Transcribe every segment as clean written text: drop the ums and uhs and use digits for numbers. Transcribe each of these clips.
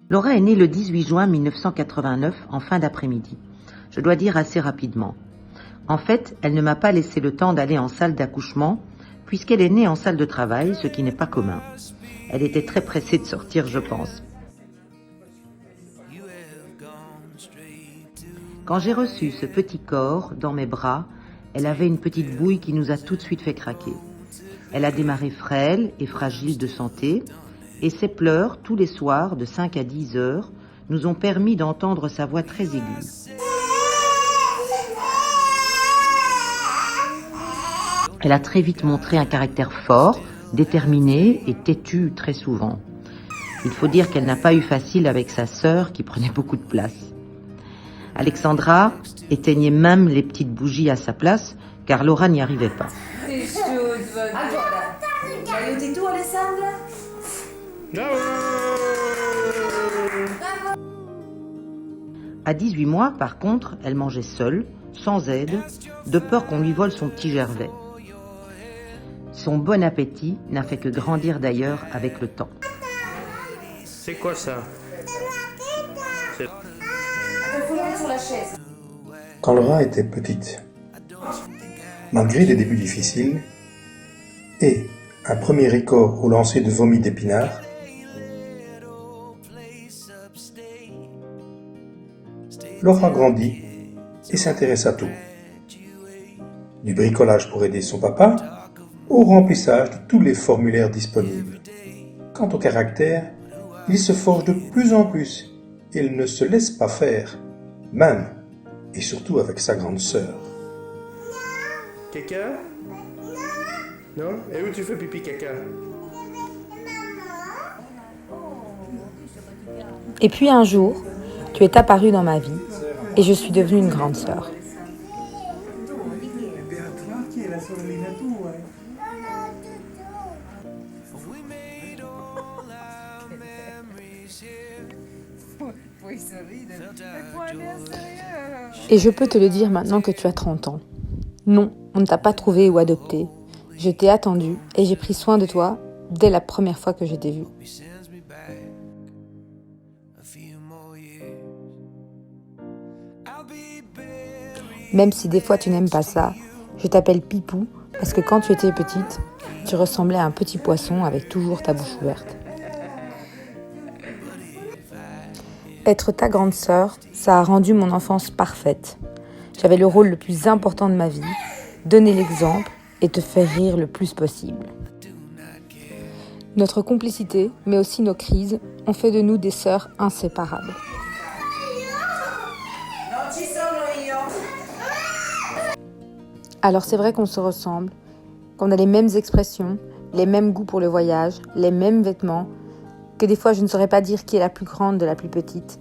Laura est née le 18 juin 1989 en fin d'après-midi. Je dois dire assez rapidement. En fait, elle ne m'a pas laissé le temps d'aller en salle d'accouchement puisqu'elle est née en salle de travail, ce qui n'est pas commun. Elle était très pressée de sortir, je pense. Quand j'ai reçu ce petit corps dans mes bras, elle avait une petite bouille qui nous a tout de suite fait craquer. Elle a démarré frêle et fragile de santé, et ses pleurs, tous les soirs, de 5 à 10 heures, nous ont permis d'entendre sa voix très aiguë. Elle a très vite montré un caractère fort, déterminé et têtu très souvent. Il faut dire qu'elle n'a pas eu facile avec sa sœur qui prenait beaucoup de place. Alexandra éteignait même les petites bougies à sa place, car Laura n'y arrivait pas. À 18 mois, par contre, elle mangeait seule, sans aide, de peur qu'on lui vole son petit Gervais. Son bon appétit n'a fait que grandir d'ailleurs avec le temps. C'est quoi ça? Quand Laura était petite, malgré des débuts difficiles et un premier écart au lancer de vomi d'épinards, Laura grandit et s'intéresse à tout. Du bricolage pour aider son papa au remplissage de tous les formulaires disponibles. Quant au caractère, il se forge de plus en plus et il ne se laisse pas faire, même et surtout avec sa grande sœur. Caca? Non? Et où tu fais pipi caca? Et puis un jour, tu es apparue dans ma vie et je suis devenue une grande sœur. Et je peux te le dire maintenant que tu as 30 ans. Non, on ne t'a pas trouvé ou adopté. Je t'ai attendu et j'ai pris soin de toi dès la première fois que je t'ai vu. Même si des fois tu n'aimes pas ça, je t'appelle Pipou parce que quand tu étais petite, tu ressemblais à un petit poisson avec toujours ta bouche ouverte. Être ta grande sœur, ça a rendu mon enfance parfaite. J'avais le rôle le plus important de ma vie, donner l'exemple et te faire rire le plus possible. Notre complicité, mais aussi nos crises, ont fait de nous des sœurs inséparables. Alors c'est vrai qu'on se ressemble, qu'on a les mêmes expressions, les mêmes goûts pour le voyage, les mêmes vêtements, que des fois je ne saurais pas dire qui est la plus grande de la plus petite.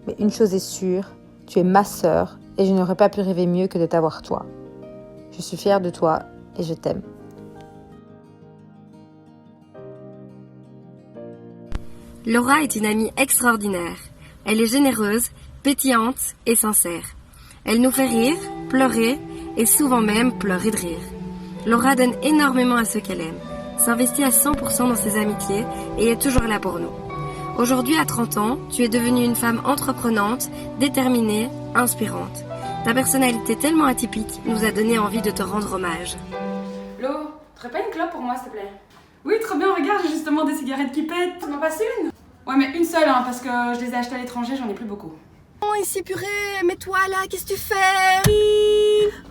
Mais une chose est sûre, tu es ma sœur et je n'aurais pas pu rêver mieux que de t'avoir toi. Je suis fière de toi et je t'aime. Laura est une amie extraordinaire. Elle est généreuse, pétillante et sincère. Elle nous fait rire, pleurer et souvent même pleurer de rire. Laura donne énormément à ceux qu'elle aime, s'investit à 100% dans ses amitiés et est toujours là pour nous. Aujourd'hui, à 30 ans, tu es devenue une femme entreprenante, déterminée, inspirante. Ta personnalité tellement atypique nous a donné envie de te rendre hommage. Lo, t'aurais pas une clope pour moi, s'il te plaît? Oui, trop bien, regarde, j'ai justement des cigarettes qui pètent. Tu m'en passes une? Ouais, mais une seule, hein, parce que je les ai achetées à l'étranger, j'en ai plus beaucoup. Oh, ici, purée, mets-toi là, qu'est-ce que tu fais?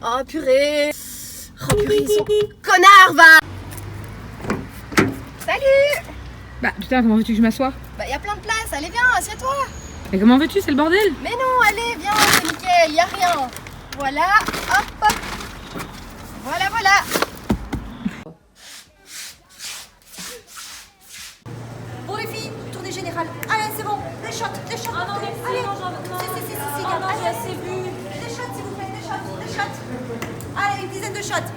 Oh, purée. Oh, purée, ils sont connards, va! Salut! Bah, putain, comment veux-tu que je m'assoie? Bah, y a plein de place, allez, viens, assieds-toi! Mais comment veux-tu, c'est le bordel? Mais non, allez, viens, c'est nickel, y a rien! Voilà, hop, hop! Voilà, voilà! Bon les filles, tournée générale. Allez, c'est bon, des shots. Ah non, mais allez, si, garde, j'ai assez bu. Des shots, s'il vous plaît, des shots. Allez, une dizaine de shots.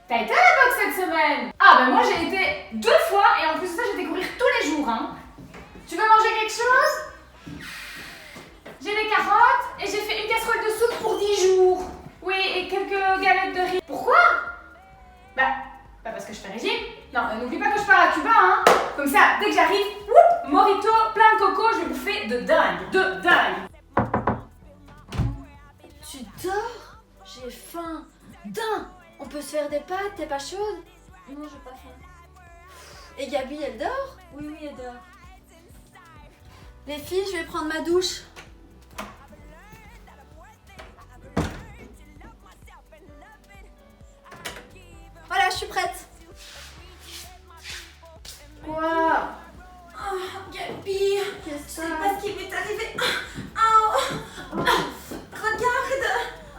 T'as été à la boxe cette semaine? Ah bah moi j'ai été 2 fois et en plus de ça j'ai été courir tous les jours, hein. Tu veux manger quelque chose? J'ai des carottes et j'ai fait une casserole de soupe pour 10 jours. Oui, et quelques galettes de riz. Pourquoi? Bah parce que je fais régime. Non, n'oublie pas que je pars à Cuba, hein. Comme ça, dès que j'arrive, Morito, plein de coco, je vais bouffer de dingue, de dingue. Tu dors? J'ai faim. Dingue! On peut se faire des pâtes, t'es pas chaude? Non, j'ai pas faim. Et Gabi, elle dort? Oui, elle dort. Les filles, je vais prendre ma douche. Voilà, je suis prête. Quoi? Oh, Gabi, c'est pas ce qui m'est arrivé. Oh, regarde.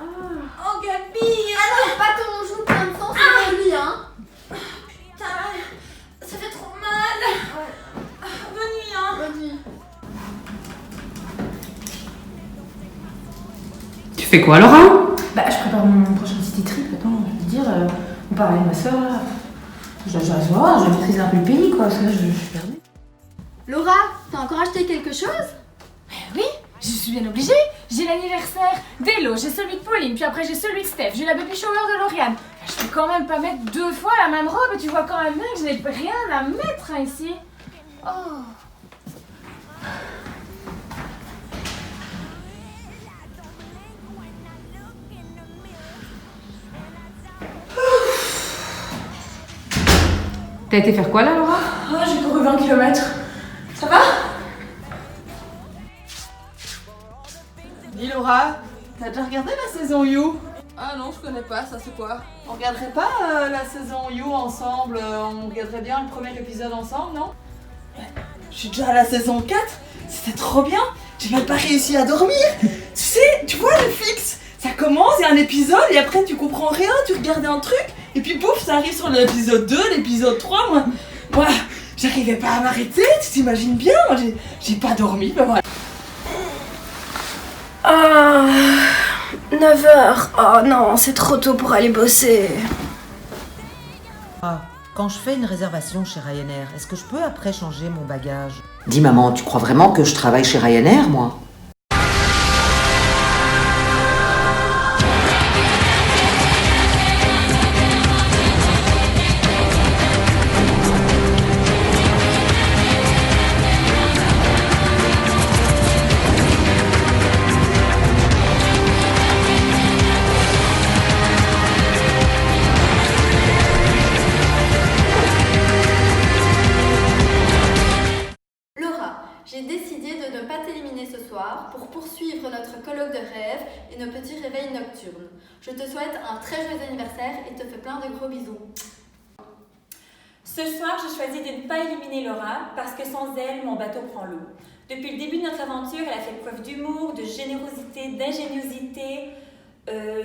Oh, Gabi. Ah non, pas ton joue plein de sang, c'est mon lit, hein. Putain, ça fait trop mal. Bonne nuit, hein. Bonne nuit. Tu fais quoi, Laura? Bah, je prépare mon prochain city trip. Attends, je veux dire, on part avec ma soeur là. Je vais maîtriser un peu le pays quoi, parce que là, je suis perdue. Laura, t'as encore acheté quelque chose? Oui, je suis bien obligée. J'ai l'anniversaire d'Elo, j'ai celui de Pauline, puis après j'ai celui de Steph, j'ai la baby shower de Lauriane. Je peux quand même pas mettre 2 fois la même robe et tu vois quand même bien que je n'ai rien à mettre hein, ici. Oh. T'as été faire quoi là, Laura? Oh, j'ai couru 20 km. Ça va? Dis Laura, t'as déjà regardé la saison You? Ah non, je connais pas, ça c'est quoi? On regarderait pas la saison You ensemble, on regarderait bien le premier épisode ensemble, non? Je suis déjà à la saison 4, c'était trop bien, j'ai même pas réussi à dormir. Tu sais, tu vois Netflix, ça commence, il y a un épisode et après tu comprends rien, tu regardes un truc et puis pouf, ça arrive sur l'épisode 2, l'épisode 3, moi j'arrivais pas à m'arrêter, tu t'imagines bien, moi j'ai pas dormi, bah voilà. 9h. Oh non, c'est trop tôt pour aller bosser. Ah, quand je fais une réservation chez Ryanair, est-ce que je peux après changer mon bagage? Dis maman, tu crois vraiment que je travaille chez Ryanair, moi? J'ai décidé de ne pas t'éliminer ce soir pour poursuivre notre colloque de rêve et nos petits réveils nocturnes. Je te souhaite un très joyeux anniversaire et te fais plein de gros bisous. Ce soir, je choisis de ne pas éliminer Laura parce que sans elle, mon bateau prend l'eau. Depuis le début de notre aventure, elle a fait preuve d'humour, de générosité, d'ingéniosité,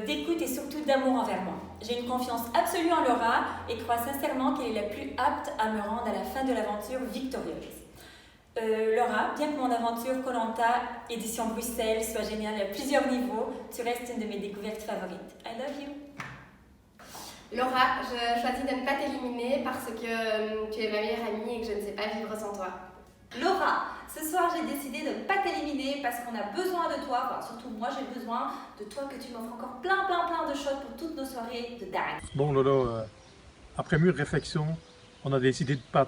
d'écoute et surtout d'amour envers moi. J'ai une confiance absolue en Laura et crois sincèrement qu'elle est la plus apte à me rendre à la fin de l'aventure victorieuse. Laura, bien que mon aventure Koh-Lanta, édition Bruxelles, soit géniale à plusieurs niveaux, tu restes une de mes découvertes favorites. I love you. Laura, je choisis de ne pas t'éliminer parce que tu es ma meilleure amie et que je ne sais pas vivre sans toi. Laura, ce soir j'ai décidé de ne pas t'éliminer parce qu'on a besoin de toi, enfin surtout moi j'ai besoin de toi, que tu m'offres encore plein de shots pour toutes nos soirées de dingue. Bon Lolo, après mûre réflexion, on a décidé de ne pas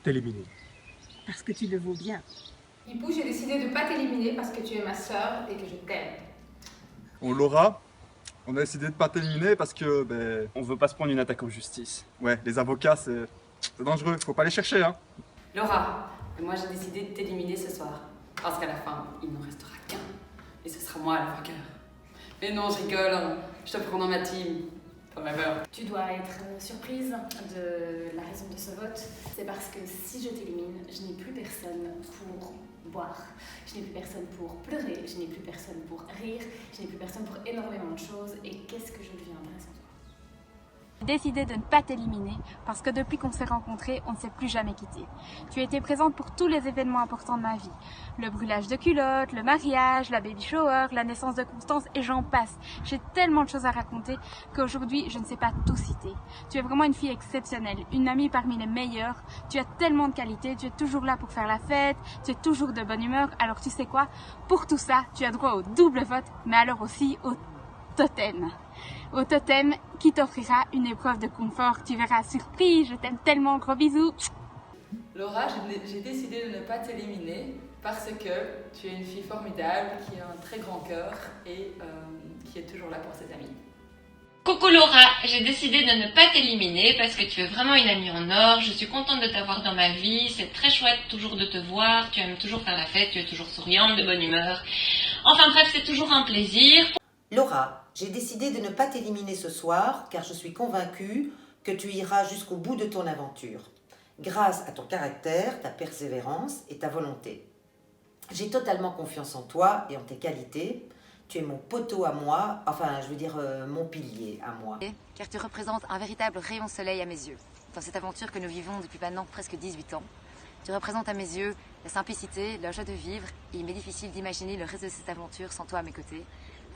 t'éliminer. Parce que tu le vaux bien. Hipou, j'ai décidé de ne pas t'éliminer parce que tu es ma sœur et que je t'aime. Bon Laura, on a décidé de pas t'éliminer parce que on veut pas se prendre une attaque en justice. Ouais, les avocats c'est dangereux, faut pas les chercher hein. Laura, moi j'ai décidé de t'éliminer ce soir. Parce qu'à la fin, il n'en restera qu'un. Et ce sera moi le vainqueur. Mais non, je rigole, hein. Je te prends dans ma team. Forever. Tu dois être surprise de la raison de ce vote. C'est parce que si je t'élimine, je n'ai plus personne pour boire. Je n'ai plus personne pour pleurer. Je n'ai plus personne pour rire. Je n'ai plus personne pour énormément de choses. Et qu'est-ce que je deviendrai sans toi? J'ai décidé de ne pas t'éliminer parce que depuis qu'on s'est rencontrés, on ne s'est plus jamais quittés. Tu as été présente pour tous les événements importants de ma vie. Le brûlage de culottes, le mariage, la baby shower, la naissance de Constance et j'en passe. J'ai tellement de choses à raconter qu'aujourd'hui, je ne sais pas tout citer. Tu es vraiment une fille exceptionnelle, une amie parmi les meilleures. Tu as tellement de qualités, tu es toujours là pour faire la fête, tu es toujours de bonne humeur. Alors tu sais quoi? Pour tout ça, tu as droit au double vote, mais alors aussi au totem. Au totem qui t'offrira une épreuve de confort. Tu verras, surprise, je t'aime tellement, gros bisous. Laura, j'ai décidé de ne pas t'éliminer parce que tu es une fille formidable qui a un très grand cœur et qui est toujours là pour ses amis. Coucou Laura, j'ai décidé de ne pas t'éliminer parce que tu es vraiment une amie en or, je suis contente de t'avoir dans ma vie, c'est très chouette toujours de te voir, tu aimes toujours faire la fête, tu es toujours souriante, de bonne humeur. Enfin bref, c'est toujours un plaisir. Laura, j'ai décidé de ne pas t'éliminer ce soir car je suis convaincue que tu iras jusqu'au bout de ton aventure, grâce à ton caractère, ta persévérance et ta volonté. J'ai totalement confiance en toi et en tes qualités. Tu es mon poteau à moi, enfin je veux dire mon pilier à moi. Car tu représentes un véritable rayon de soleil à mes yeux. Dans cette aventure que nous vivons depuis maintenant presque 18 ans, tu représentes à mes yeux la simplicité, la joie de vivre, et il m'est difficile d'imaginer le reste de cette aventure sans toi à mes côtés.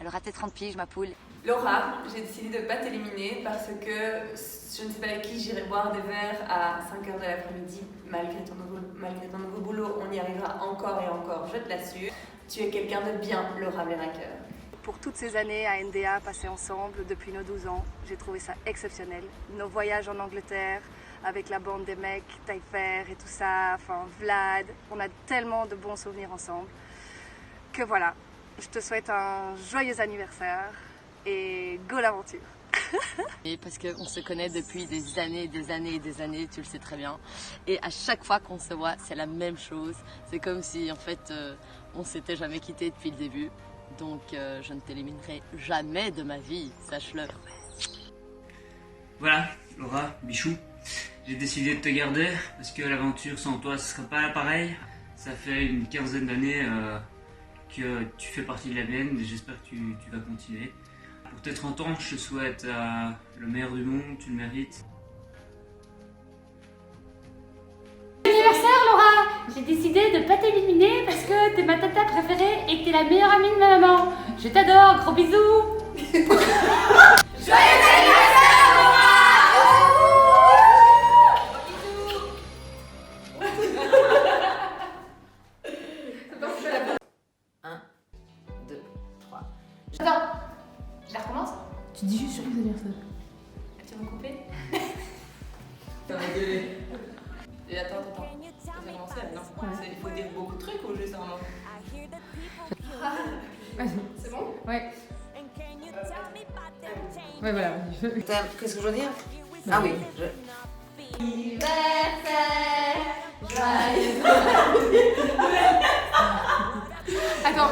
Alors à tes 30 piges, ma poule. Laura, j'ai décidé de ne pas t'éliminer parce que je ne sais pas avec qui j'irai boire des verres à 5h de l'après-midi. Malgré ton nouveau boulot, on y arrivera encore et encore, je te l'assure. Tu es quelqu'un de bien, Laura Beraker. Pour toutes ces années à NDA passées ensemble depuis nos 12 ans, j'ai trouvé ça exceptionnel. Nos voyages en Angleterre avec la bande des mecs, Taillefer et tout ça, enfin Vlad, on a tellement de bons souvenirs ensemble que voilà, je te souhaite un joyeux anniversaire et go l'aventure. Et parce qu'on se connaît depuis des années, tu le sais très bien. Et à chaque fois qu'on se voit, c'est la même chose. C'est comme si en fait on s'était jamais quitté depuis le début. Donc je ne t'éliminerai jamais de ma vie, sache-le. Voilà, Laura, bichou, j'ai décidé de te garder parce que l'aventure sans toi ce sera pas pareil. Ça fait une 15aine d'années que tu fais partie de la mienne et j'espère que tu vas continuer. Pour tes 30 ans, je te souhaite le meilleur du monde, tu le mérites. Anniversaire Laura, j'ai décidé de ne pas t'éliminer parce que t'es ma tata préférée et que t'es la meilleure amie de ma maman. Je t'adore, gros bisous. Joyeux anniversaire Laura. 1, 2, 3. Attends, je la recommence. Tu dis juste joyeux anniversaire. Tu veux me couper? T'as engueulé. Et attends. Ça fait commencer là, non? Il faut dire beaucoup de trucs ou juste un mot? C'est bon? Ouais. Ouais, voilà. Qu'est-ce que je veux dire? Ah oui, Attends.